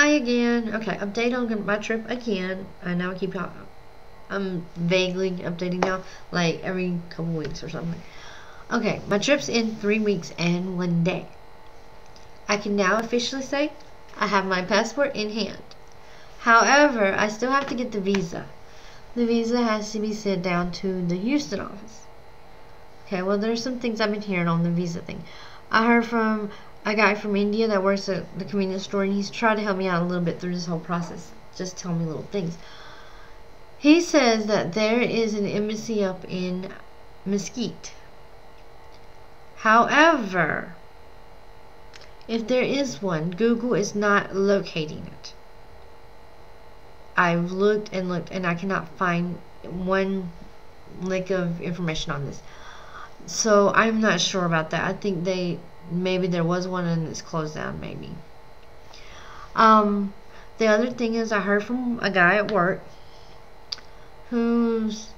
Hi again. Okay, update on my trip again. I know I keep I'm vaguely updating now, like every couple weeks or something. Okay, my trip's in 3 weeks and 1 day. I can now officially say I have my passport in hand. However, I still have to get the visa. The visa has to be sent down to the Houston office. Okay, well, there's some things I've been hearing on the visa thing. I heard from a guy from India that works at the convenience store, and he's tried to help me out a little bit through this whole process. Just tell me little things. He says that there is an embassy up in Mesquite. However, if there is one, Google is not locating it. I've looked and looked, and I cannot find one lick of information on this. So I'm not sure about that. I think maybe there was one and it's closed down, maybe. The other thing is I heard from a guy at work who's,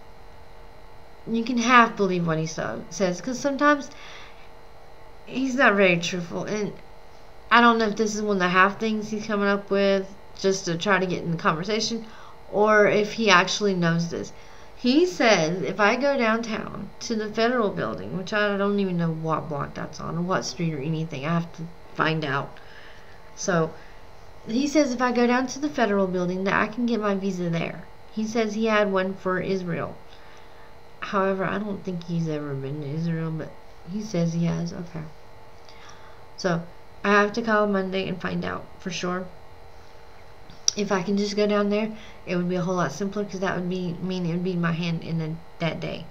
you can half believe what he says, because sometimes he's not very truthful, and I don't know if this is one of the half things he's coming up with just to try to get in the conversation, or if he actually knows this. He says if I go downtown to the Federal Building, which I don't even know what block that's on, or what street or anything, I have to find out. So he says if I go down to the Federal Building that I can get my visa there. He says he had one for Israel. However, I don't think he's ever been to Israel, but he says he has. Okay. So I have to call Monday and find out for sure. If I can just go down there, it would be a whole lot simpler, because that would mean it would be in my hand in that day,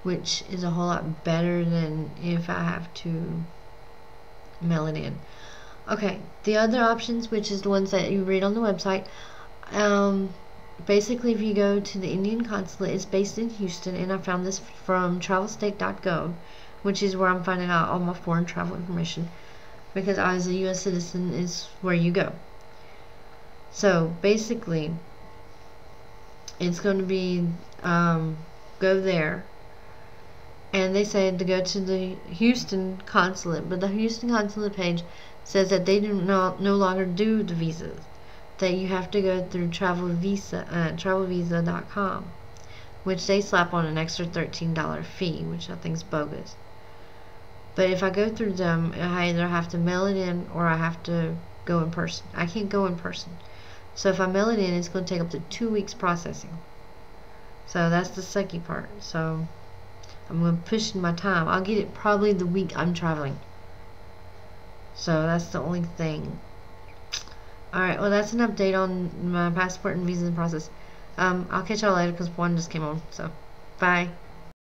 which is a whole lot better than if I have to mail it in. Okay, the other options, which is the ones that you read on the website, basically if you go to the Indian consulate, it's based in Houston, and I found this from travelstate.gov, which is where I'm finding out all my foreign travel information, because I, as a U.S. citizen, is where you go. So basically it's going to be go there, and they say to go to the Houston consulate, but the Houston consulate page says that they no longer do the visas, that you have to go through travelvisa.com, which they slap on an extra $13 fee, which I think is bogus. But if I go through them, I either have to mail it in or I have to go in person. I can't go in person. So if I mail it in, it's going to take up to 2 weeks processing. So that's the sucky part. So I'm going to push my time. I'll get it probably the week I'm traveling. So that's the only thing. Alright, well, that's an update on my passport and visa process. I'll catch y'all later, because one just came on. So, bye.